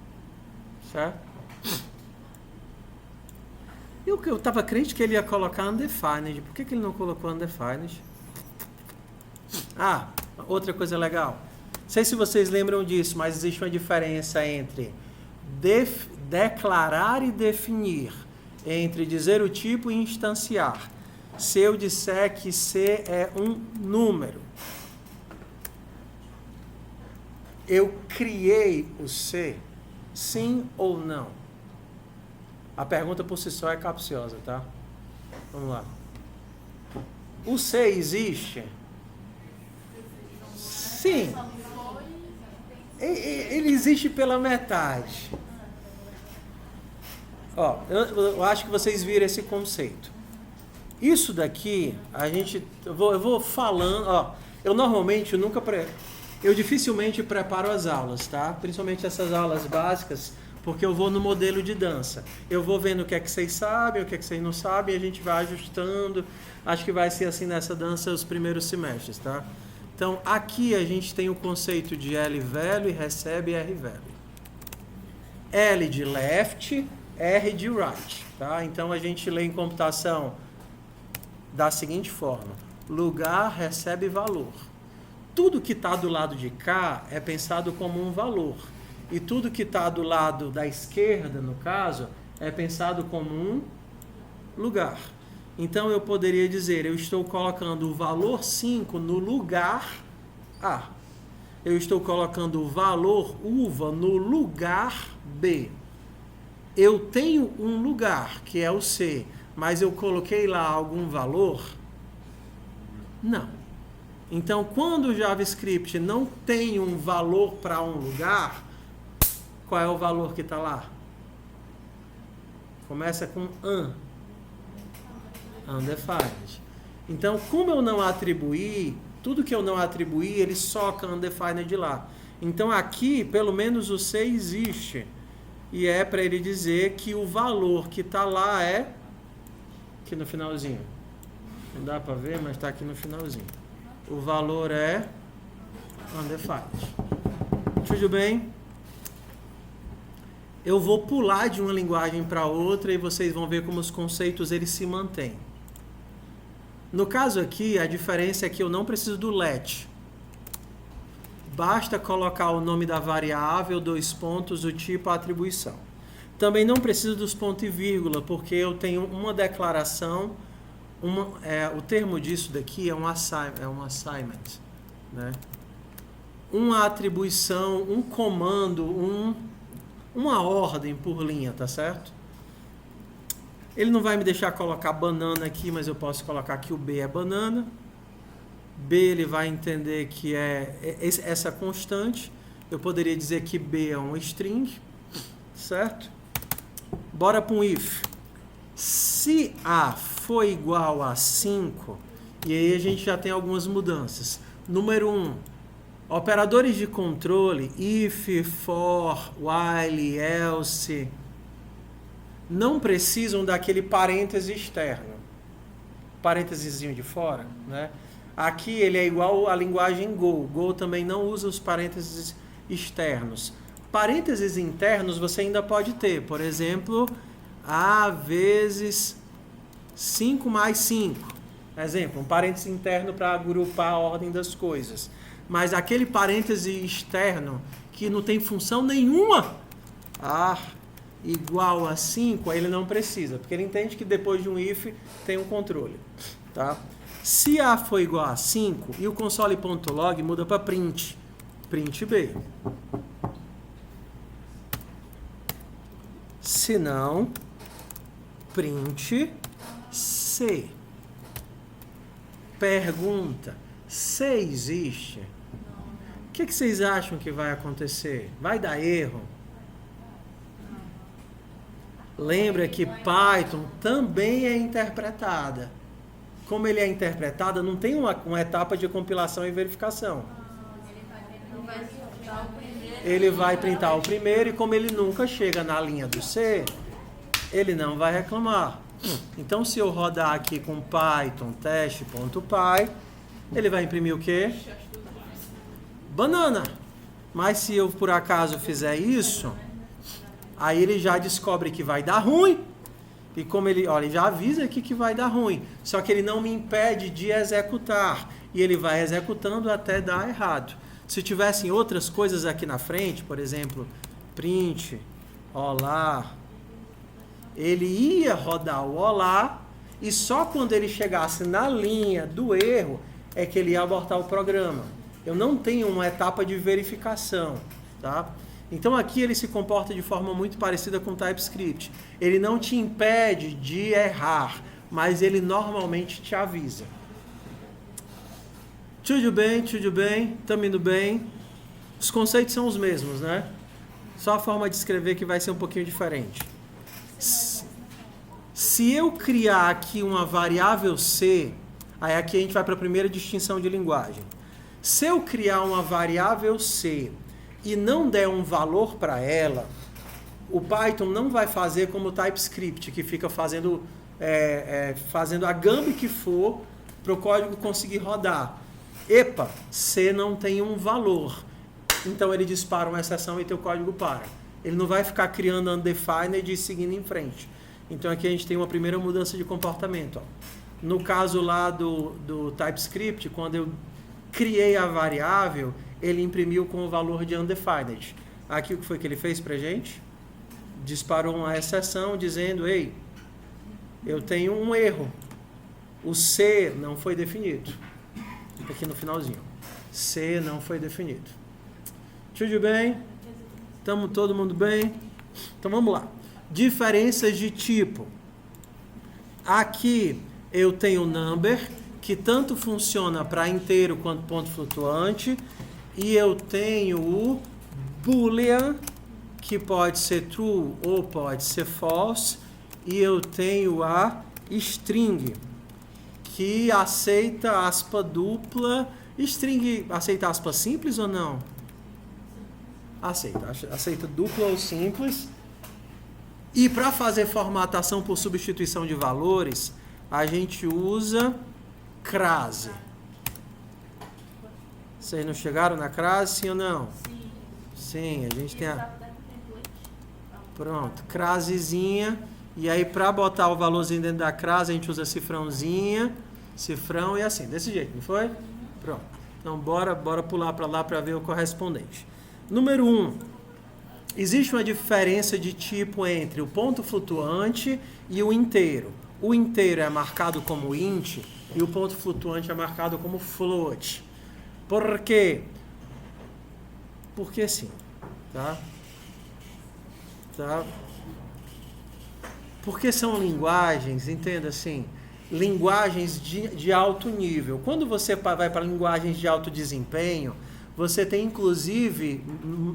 Certo? Eu estava crente que ele ia colocar undefined. Por que ele não colocou undefined? Ah, outra coisa legal. Não sei se vocês lembram disso, mas existe uma diferença entre declarar e definir, entre dizer o tipo e instanciar. Se eu disser que C é um número, eu criei o C, sim ou não? A pergunta por si só é capciosa, tá? Vamos lá. O C existe? Sim. Ele existe pela metade. Ó, eu acho que vocês viram esse conceito. Isso daqui, eu vou falando, ó, eu dificilmente preparo as aulas, tá? Principalmente essas aulas básicas, porque eu vou no modelo de dança. Eu vou vendo o que é que vocês sabem, o que é que vocês não sabem, e a gente vai ajustando. Acho que vai ser assim nessa dança os primeiros semestres, tá? Então, aqui a gente tem o conceito de L velho e recebe R velho. L de left, R de right, tá? Então, a gente lê em computação da seguinte forma. Lugar recebe valor. Tudo que está do lado de cá é pensado como um valor. E tudo que está do lado da esquerda, no caso, é pensado como um lugar. Então eu poderia dizer, eu estou colocando o valor 5 no lugar A. Eu estou colocando o valor uva no lugar B. Eu tenho um lugar, que é o C, mas eu coloquei lá algum valor? Não. Então, quando o JavaScript não tem um valor para um lugar, qual é o valor que está lá? Começa com undefined. Então, como eu não atribuí, tudo que eu não atribuí, ele soca undefined lá. Então, aqui, pelo menos o C existe. E é para ele dizer que o valor que está lá é aqui no finalzinho. Não dá para ver, mas está aqui no finalzinho. O valor é undefined. Tudo bem? Eu vou pular de uma linguagem para outra e vocês vão ver como os conceitos eles se mantêm. No caso aqui, a diferença é que eu não preciso do let. Basta colocar o nome da variável, 2 pontos, o tipo, a atribuição. Também não preciso dos pontos e vírgula, porque eu tenho uma declaração, o termo disso daqui é um assignment, né? Uma atribuição, um comando, uma ordem por linha, tá certo? Ele não vai me deixar colocar banana aqui, mas eu posso colocar que o B é banana. B ele vai entender que é essa constante. Eu poderia dizer que B é um string, certo? Bora para um if. Se A for igual a 5, e aí a gente já tem algumas mudanças. Número 1, operadores de controle, if, for, while, else, não precisam daquele parêntese externo. Parêntesezinho de fora, né? Aqui ele é igual à linguagem Go. Go também não usa os parênteses externos. Parênteses internos você ainda pode ter. Por exemplo, A vezes 5 mais 5. Exemplo, um parêntese interno para agrupar a ordem das coisas. Mas aquele parêntese externo que não tem função nenhuma, A igual a 5, aí ele não precisa, porque ele entende que depois de um if tem um controle. Tá? Se A for igual a 5 e o console.log muda para print B. Se não, print C. Pergunta: C existe? O que vocês acham que vai acontecer? Vai dar erro? Lembra que Python também é interpretada. Como ele é interpretada, não tem uma etapa de compilação e verificação. Ele vai printar o primeiro e como ele nunca chega na linha do C, ele não vai reclamar. Então, se eu rodar aqui com Python teste.py, ele vai imprimir o quê? Banana. Mas se eu por acaso fizer isso, aí ele já descobre que vai dar ruim. E como ele já avisa aqui que vai dar ruim. Só que ele não me impede de executar. E ele vai executando até dar errado. Se tivessem outras coisas aqui na frente, por exemplo, print, olá, ele ia rodar o olá e só quando ele chegasse na linha do erro é que ele ia abortar o programa. Eu não tenho uma etapa de verificação, tá? Então aqui ele se comporta de forma muito parecida com o TypeScript. Ele não te impede de errar, mas ele normalmente te avisa. Tudo bem, estamos indo bem. Os conceitos são os mesmos, né? Só a forma de escrever que vai ser um pouquinho diferente. Se eu criar aqui uma variável C, aí aqui a gente vai para a primeira distinção de linguagem. Se eu criar uma variável C e não der um valor para ela, o Python não vai fazer como o TypeScript, que fica fazendo a gamba que for para o código conseguir rodar. Epa, C não tem um valor. Então ele dispara uma exceção e teu código para. Ele não vai ficar criando undefined e seguindo em frente. Então aqui a gente tem uma primeira mudança de comportamento. Ó. No caso lá do TypeScript, quando eu criei a variável, ele imprimiu com o valor de undefined. Aqui o que foi que ele fez pra gente? Disparou uma exceção dizendo, ei, eu tenho um erro. O C não foi definido. Aqui no finalzinho. C não foi definido. Tudo bem? Estamos todo mundo bem? Então vamos lá. Diferenças de tipo. Aqui eu tenho o number, que tanto funciona para inteiro quanto ponto flutuante. E eu tenho o boolean, que pode ser true ou pode ser false. E eu tenho a string, que aceita aspa dupla. String aceita aspa simples ou não? Aceita dupla ou simples. E para fazer formatação por substituição de valores, a gente usa crase. Vocês não chegaram na crase, sim ou não? Sim, a gente tem a... Pronto, crasezinha. E aí, para botar o valorzinho dentro da crase, a gente usa cifrãozinha, cifrão e assim, desse jeito, não foi? Pronto. Então, bora pular para lá para ver o correspondente. Número 1. Existe uma diferença de tipo entre o ponto flutuante e o inteiro. O inteiro é marcado como int e o ponto flutuante é marcado como float. Por quê? Porque sim, tá? Porque são linguagens, entenda assim, linguagens de alto nível. Quando você vai para linguagens de alto desempenho, você tem, inclusive,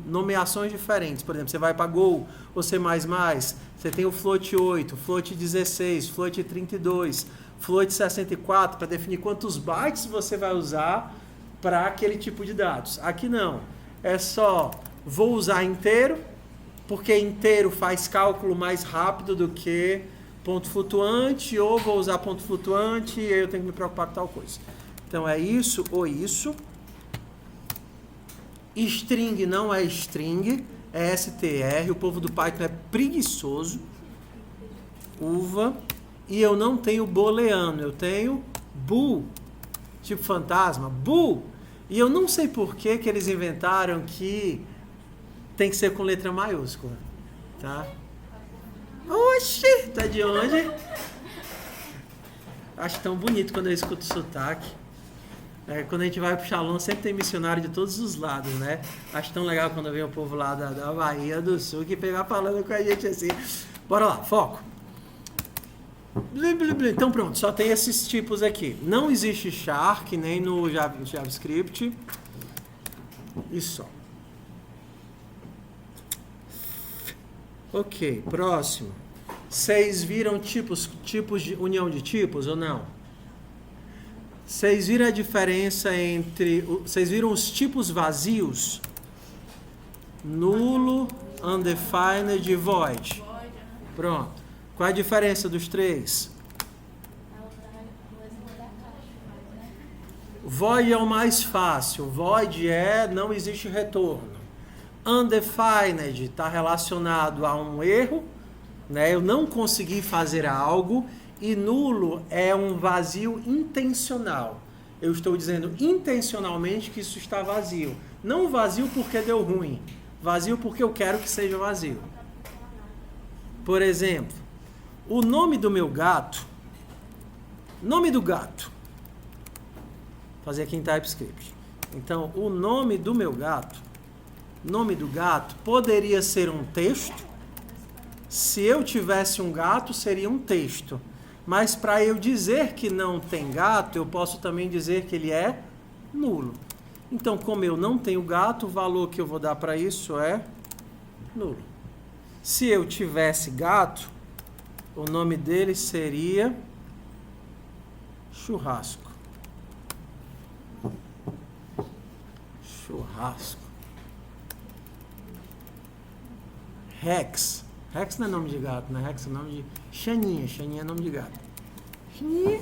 nomeações diferentes. Por exemplo, você vai para Go ou C++, você tem o float 8, float 16, float 32, float 64, para definir quantos bytes você vai usar para aquele tipo de dados. Aqui não. É só, vou usar inteiro, porque inteiro faz cálculo mais rápido do que ponto flutuante, ou vou usar ponto flutuante e aí eu tenho que me preocupar com tal coisa. Então, é isso ou isso. String não é string, é str. O povo do Python é preguiçoso. Uva. E eu não tenho booleano, eu tenho bool. Tipo fantasma, bool. E eu não sei por que eles inventaram que tem que ser com letra maiúscula. Tá? Oxi, tá de onde? Acho tão bonito quando eu escuto sotaque. Quando a gente vai pro Shalom, sempre tem missionário de todos os lados, né? Acho tão legal quando vem o povo lá da Bahia do Sul que pegar falando com a gente assim. Bora lá, foco. Então pronto, só tem esses tipos aqui. Não existe char, que nem no JavaScript. E só. Ok, próximo. Vocês viram tipos de união de tipos ou não? Vocês viram a diferença entre... Vocês viram os tipos vazios? Nulo, undefined e void. Pronto. Qual a diferença dos três? Void é o mais fácil. Void não existe retorno. Undefined está relacionado a um erro, né? Eu não consegui fazer algo. E nulo é um vazio intencional. Eu estou dizendo intencionalmente que isso está vazio. Não vazio porque deu ruim. Vazio porque eu quero que seja vazio. Por exemplo, o nome do meu gato. Nome do gato. Vou fazer aqui em TypeScript. Então, o nome do meu gato. Nome do gato poderia ser um texto. Se eu tivesse um gato, seria um texto. Mas para eu dizer que não tem gato, eu posso também dizer que ele é nulo. Então, como eu não tenho gato, o valor que eu vou dar para isso é nulo. Se eu tivesse gato, o nome dele seria churrasco. Churrasco. Rex. Rex não é nome de gato, né? Rex é nome de... Xaninha. Xaninha é nome de gato. Xaninha.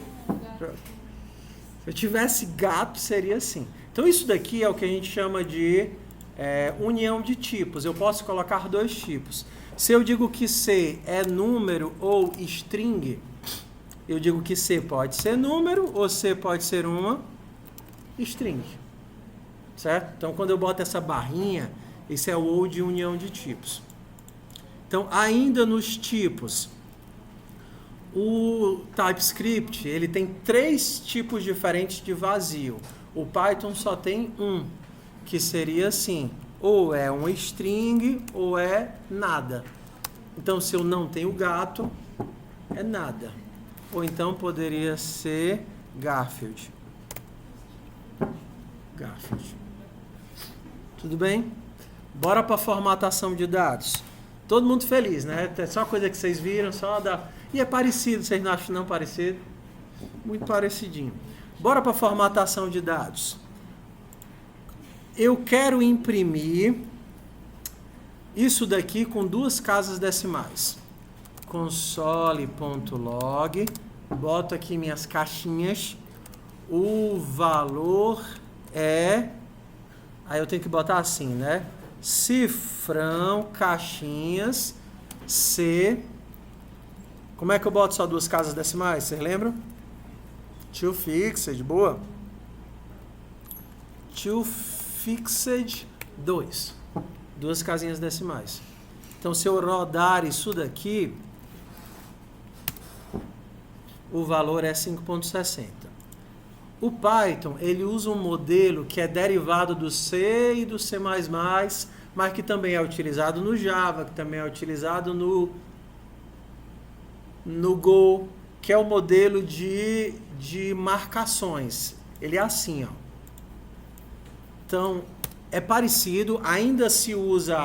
Se eu tivesse gato, seria assim. Então, isso daqui é o que a gente chama de união de tipos. Eu posso colocar dois tipos. Se eu digo que C é número ou string, eu digo que C pode ser número ou C pode ser uma string. Certo? Então, quando eu boto essa barrinha, esse é o ou de união de tipos. Então, ainda nos tipos, O TypeScript, ele tem 3 tipos diferentes de vazio. O Python só tem um, que seria assim, ou é um string ou é nada. Então, se eu não tenho gato, é nada. Ou então poderia ser Garfield. Garfield. Tudo bem? Bora para a formatação de dados. Todo mundo feliz, né? É só coisa que vocês viram, só da... E é parecido, vocês não acham não parecido? Muito parecidinho. Bora para a formatação de dados. Eu quero imprimir isso daqui com 2 casas decimais. Console.log, boto aqui minhas caixinhas. O valor é... Aí eu tenho que botar assim, né? Cifrão, caixinhas, C. Como é que eu boto só 2 casas decimais? Vocês lembram? ToFixed, boa. ToFixed 2. 2 casinhas decimais. Então, se eu rodar isso daqui, o valor é 5.60. O Python, ele usa um modelo que é derivado do C e do C++, mas que também é utilizado no Java, que também é utilizado no Go, que é o modelo de marcações. Ele é assim, ó. Então, é parecido, ainda se usa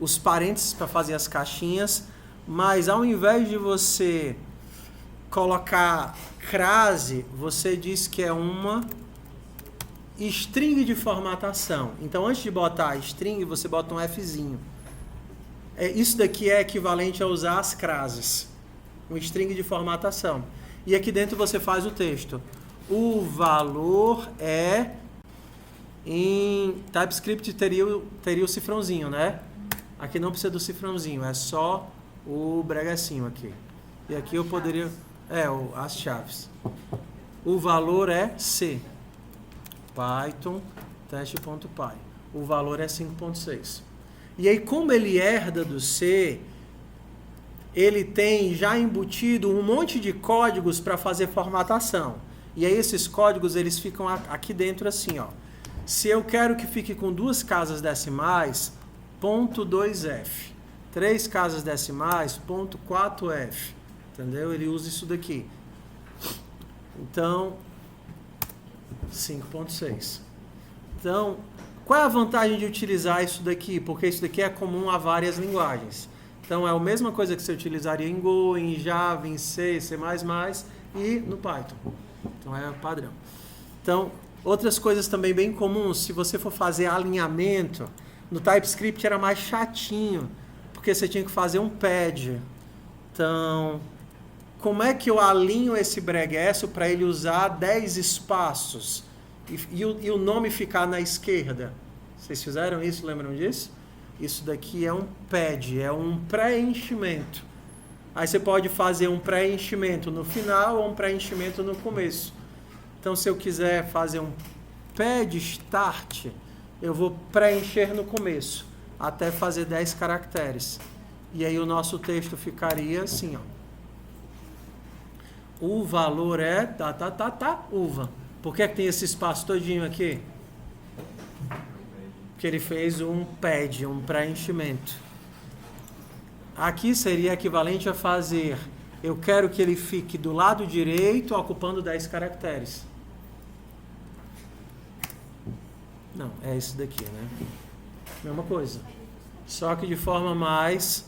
os parênteses para fazer as caixinhas, mas ao invés de você colocar crase, você diz que é uma string de formatação. Então, antes de botar string, você bota um Fzinho. Isso daqui é equivalente a usar as crases. Um string de formatação. E aqui dentro você faz o texto. O valor é... Em TypeScript teria o cifrãozinho, né? Aqui não precisa do cifrãozinho, é só o bregacinho aqui. E aqui eu poderia... as chaves. O valor é C. Python teste.py. O valor é 5.6. E aí, como ele herda do C, ele tem já embutido um monte de códigos para fazer formatação. E aí, esses códigos, eles ficam aqui dentro assim, ó. Se eu quero que fique com 2 casas decimais, .2f. 3 casas decimais, .4f. Entendeu? Ele usa isso daqui. Então, 5.6. Então, qual é a vantagem de utilizar isso daqui? Porque isso daqui é comum a várias linguagens. Então, é a mesma coisa que você utilizaria em Go, em Java, em C, C++ e no Python. Então, é padrão. Então, outras coisas também bem comuns, se você for fazer alinhamento, no TypeScript era mais chatinho, porque você tinha que fazer um pad. Então... Como é que eu alinho esse breguesso para ele usar 10 espaços e o nome ficar na esquerda? Vocês fizeram isso? Lembram disso? Isso daqui é um pad, é um preenchimento. Aí você pode fazer um preenchimento no final ou um preenchimento no começo. Então, se eu quiser fazer um pad start, eu vou preencher no começo, até fazer 10 caracteres. E aí o nosso texto ficaria assim, ó. O valor é uva. Por que tem esse espaço todinho aqui? Porque ele fez um pad, um preenchimento. Aqui seria equivalente a fazer, eu quero que ele fique do lado direito, ocupando 10 caracteres. Não, é esse daqui, né? Mesma coisa. Só que de forma mais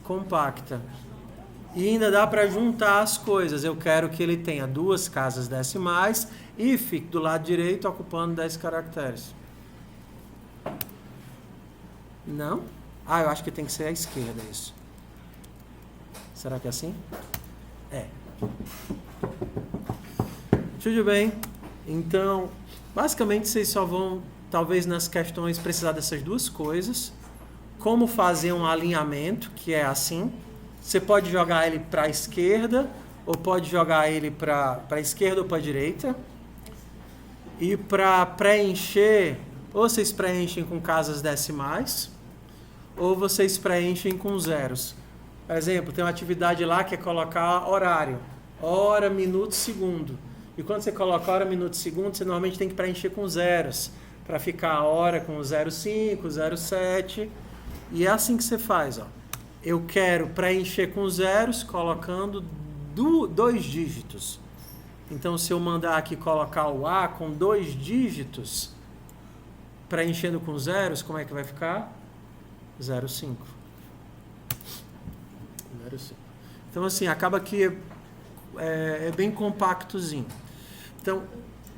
compacta. E ainda dá para juntar as coisas. Eu quero que ele tenha 2 casas decimais e fique do lado direito ocupando 10 caracteres. Não? Eu acho que tem que ser à esquerda isso. Será que é assim? É. Tudo bem. Então, basicamente vocês só vão, talvez nas questões, precisar dessas 2 coisas. Como fazer um alinhamento, que é assim. Você pode jogar ele para a esquerda, ou pode jogar ele para a esquerda ou para a direita. E para preencher, ou vocês preenchem com casas decimais, ou vocês preenchem com zeros. Exemplo, tem uma atividade lá que é colocar horário. Hora, minuto, segundo. E quando você coloca hora, minuto, segundo, você normalmente tem que preencher com zeros. Para ficar a hora com 0,5, 0,7. E é assim que você faz, ó. Eu quero preencher com zeros, colocando 2 dígitos. Então, se eu mandar aqui colocar o A com 2 dígitos, preenchendo com zeros, como é que vai ficar? 0,5. 0,5. Então, assim, acaba que é bem compactozinho. Então,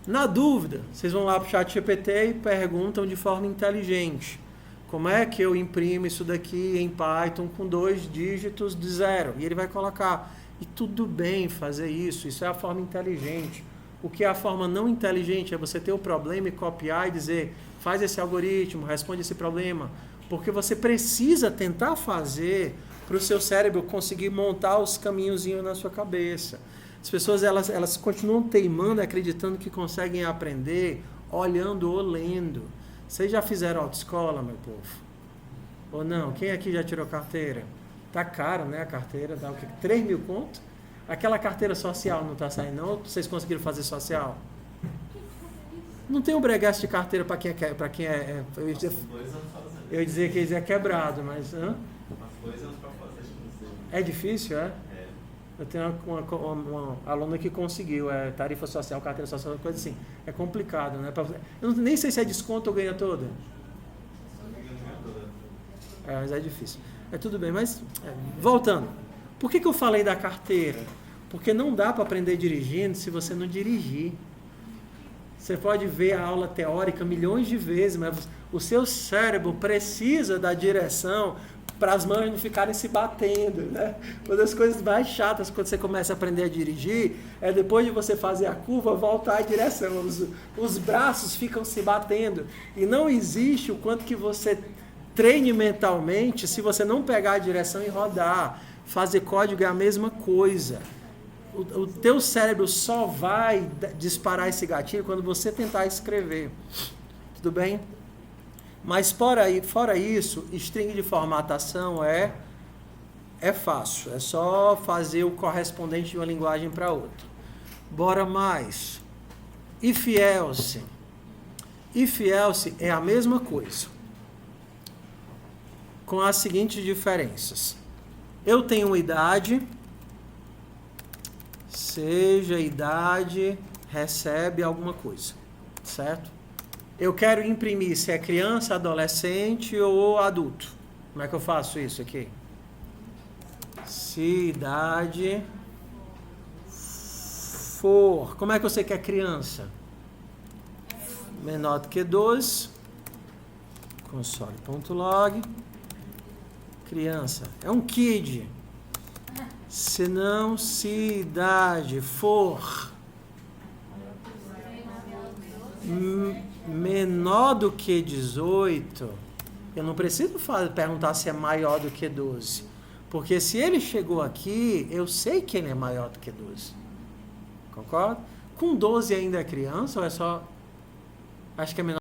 na dúvida, vocês vão lá para o ChatGPT e perguntam de forma inteligente. Como é que eu imprimo isso daqui em Python com 2 dígitos de 0? E ele vai colocar. E tudo bem fazer isso. Isso é a forma inteligente. O que é a forma não inteligente é você ter o problema e copiar e dizer, faz esse algoritmo, responde esse problema. Porque você precisa tentar fazer para o seu cérebro conseguir montar os caminhozinhos na sua cabeça. As pessoas elas continuam teimando, acreditando que conseguem aprender olhando ou lendo. Vocês já fizeram autoescola, meu povo? Ou não? Quem aqui já tirou carteira? Tá caro, né? A carteira dá o quê? 3 mil conto? Aquela carteira social não tá saindo, não? Ou vocês conseguiram fazer social? Não tem um breguete de carteira para quem é. Eu ia dizer que eles é quebrado, mas. Hã? 2 anos para fazer. É difícil, é? Eu tenho uma aluna que conseguiu, tarifa social, carteira social, coisa assim. É complicado, né? Eu nem sei se é desconto ou ganha toda. Mas é difícil. Tudo bem, mas voltando. Por que eu falei da carteira? Porque não dá para aprender dirigindo se você não dirigir. Você pode ver a aula teórica milhões de vezes, mas o seu cérebro precisa da direção para as mãos não ficarem se batendo, né? Uma das coisas mais chatas quando você começa a aprender a dirigir é depois de você fazer a curva, voltar a direção. Os braços ficam se batendo. E não existe o quanto que você treine mentalmente se você não pegar a direção e rodar. Fazer código é a mesma coisa. O teu cérebro só vai disparar esse gatilho quando você tentar escrever. Tudo bem? Mas fora isso, string de formatação é fácil. É só fazer o correspondente de uma linguagem para outra. Bora mais. If else. If else é a mesma coisa. Com as seguintes diferenças. Eu tenho uma idade, seja idade, recebe alguma coisa, certo? Eu quero imprimir se é criança, adolescente ou adulto. Como é que eu faço isso aqui? Se idade for... Como é que eu sei que é criança? Menor do que 12. Console.log. Criança. É um kid. Se não, se idade for menor do que 18, eu não preciso perguntar se é maior do que 12. Porque se ele chegou aqui, eu sei que ele é maior do que 12. Concorda? Com 12 ainda é criança ou é só... Acho que é menor.